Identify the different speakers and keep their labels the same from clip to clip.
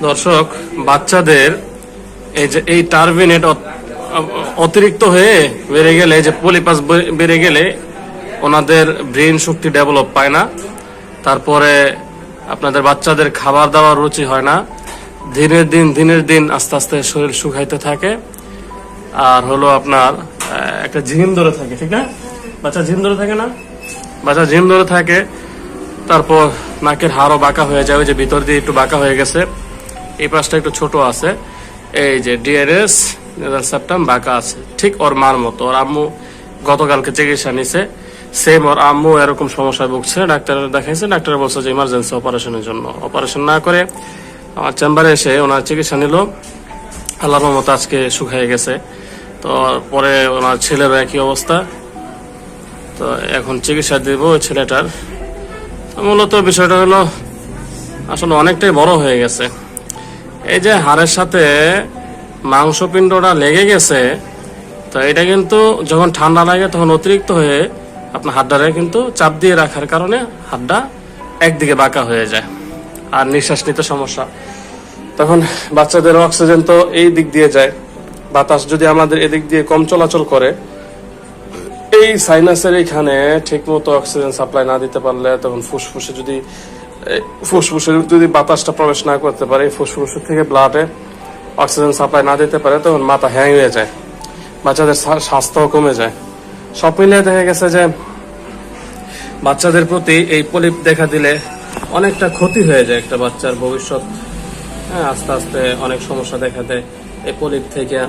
Speaker 1: দর্শক, বাচ্চাদের এই যে এই টার্বিনেট অতিরিক্ত হয়ে বেড়ে গেলে, যে পলিপাস বেড়ে গেলে ওনাদের ব্রেন শক্তি ডেভেলপ পায় না। তারপরে আপনাদের বাচ্চাদের খাবার দাবার রুচি হয় না, দিনের দিন আস্তে আস্তে শরীর শুকাইতে থাকে। আর হলো আপনার একটা ঝিম ধরে থাকে, ঠিক না? বাচ্চা ঝিম ধরে থাকে না? বাচ্চা ঝিম ধরে থাকে। তারপর নাকের হাড়ও বাঁকা হয়ে যায়, ওই যে ভিতর দিয়ে একটু বাঁকা হয়ে গেছে, এই পাশটা একটু ছোট আছে। এই যে ডিআরএস সেপ্টাম বাঁকা আছে, ঠিক ওর মার মতো। ওর আম্মু গতকালকে চিকিৎসা নিছে, সেম ওর আম্মু এরকম সমস্যায় ভুগছে। ডাক্তার দেখাইছে, ডাক্তার বলছে যে ইমার্জেন্সি অপারেশনের জন্য। অপারেশন না করে আমার চেম্বারে এসে ওনার চিকিৎসা নিল। আল্লাহর রহমতে আজকে শুকিয়ে গেছে। তো পরে ওনার ছেলেরও একই অবস্থা। তো এখন চিকিৎসা দিব ওই ছেলেটার। মূলত বিষয়টা হলো আসলে অনেকটাই বড় হয়ে গেছে। এই যে হাড়ের সাথে মাংসপিণ্ডটা লেগে গেছে, তো এটা কিন্তু যখন ঠান্ডা লাগে তখন অতিরিক্ত হয়ে আপনার হাড়টারে কিন্তু চাপ দিয়ে রাখার কারণে হাড়টা একদিকে বাঁকা হয়ে যায়, আর নিঃশ্বাস নিতে সমস্যা। তখন বাচ্চাদের অক্সিজেন তো এই দিক দিয়ে যায়, বাতাস যদি আমাদের এদিক দিয়ে কম চলাচল করে, এই সাইনাসের এখানে ঠিক মতো অক্সিজেন সাপ্লাই না দিতে পারলে তখন ফুসফুসে যদি বাতাসটা প্রবেশ না করতে পারে, ফুসফুস থেকে ব্লাডে অক্সিজেন সাপ্লাই না দিতে পারে, তখন মাথা হ্যাং হয়ে যায়, বাচ্চাদের স্বাস্থ্য কমে যায়। সব মিলিয়ে দেখা গেছে যে বাচ্চাদের প্রতি এই পলিপ দেখা দিলে অনেকটা ক্ষতি হয়ে যায় একটা বাচ্চার ভবিষ্যৎ। হ্যাঁ, আস্তে আস্তে অনেক সমস্যা দেখা দেয় এই পলিপ থেকে।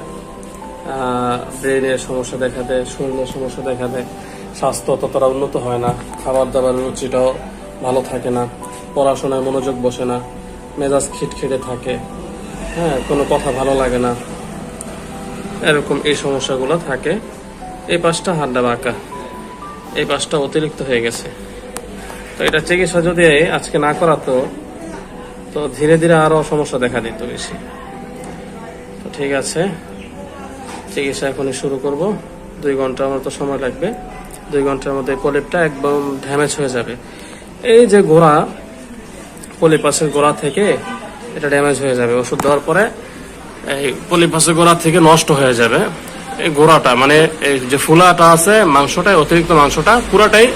Speaker 1: ব্রেনের সমস্যা দেখা দেয়, শরীরের সমস্যা দেখা দেয়, স্বাস্থ্য ততটা উন্নত হয় না, খাবার দাবার রুচিটাও ভালো থাকে না, পড়াশোনায় মনোযোগ বসে না, মেজাজ খিটখিটে থাকে, হ্যাঁ, কোনো কথা ভালো লাগে না, এরকম এই সমস্যাগুলো থাকে। এই পাশটা হাড়টা বাঁকা, এই পাশটা অতিরিক্ত হয়ে গেছে। তো এটা চিকিৎসা যদি আজকে না করাতো তো ধীরে ধীরে আরো সমস্যা দেখা দিত বেশি। তো ঠিক আছে, চিকিৎসা এখনই শুরু করব। 2 ঘন্টার মতো সময় লাগবে। 2 ঘন্টার মধ্যে পলিপটা একদম ড্যামেজ হয়ে যাবে। এই যে গোড়া, পলিপাসের গোড়া থেকে এটা ড্যামেজ হয়ে যাবে। ওষুধ দেওয়ার পরে এই পলিপাসের গোড়া থেকে নষ্ট হয়ে যাবে। এই গোড়াটা মানে এই যে ফুলাটা আছে, মাংসটা, অতিরিক্ত মাংসটা পুরাটাই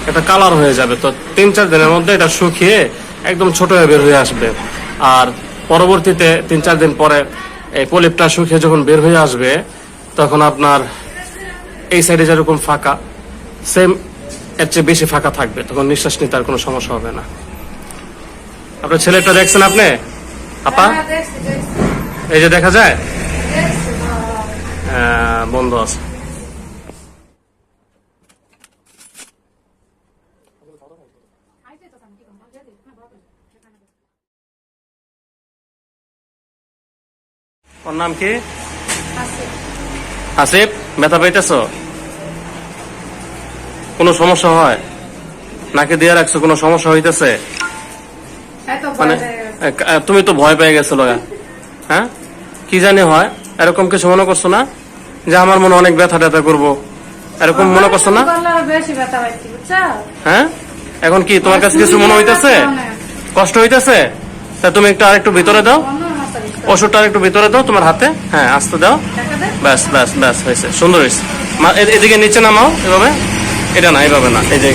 Speaker 1: একটা কালার হয়ে যাবে। তো 3-4 দিনের মধ্যে এটা শুকিয়ে একদম ছোট হয়ে বের হয়ে আসবে। আর পরবর্তীতে 3-4 দিন পরে এই পলিপটা শুকিয়ে যখন বের হয়ে আসবে, তখন আপনার এই সাইডে যেরকম ফাঁকা, সেম এর চেয়ে বেশি ফাঁকা থাকবে। তখন নিঃশ্বাস নিতে আর কোনো সমস্যা হবে না। আপনার ছেলেটা দেখছেন আপনি আপা? এই যে দেখা যায় বন্ধ আছে। ওর নাম কি? আসিফ। ব্যথা পাইতেছ? কোনো সমস্যা হয়? নাকে দিয়ে রাখছো, কোনো সমস্যা হইতেছে? মানে তুমি তো ভয় পেয়ে গেছো লগা, হ্যাঁ? কি জানি হয়, এরকম কিছু মনে করছো না যে আমার মনে অনেক ব্যথা ট্যাথা করবো, এরকম মনে করছো না? হ্যাঁ, এখন কি তোমার কাছে কিছু মনে হইতেছে? কষ্ট হইতেছে? তা তুমি একটু আরেকটু ভিতরে দাও, ওষুধটা আরেকটু ভিতরে দাও তোমার হাতে। হ্যাঁ, আস্তে দাও। ব্যাস ব্যাস ব্যাস, হয়েছে, সুন্দর হয়েছে। এদিকে নিচে নামাও, এভাবে। এটা না, এভাবে না, এই যে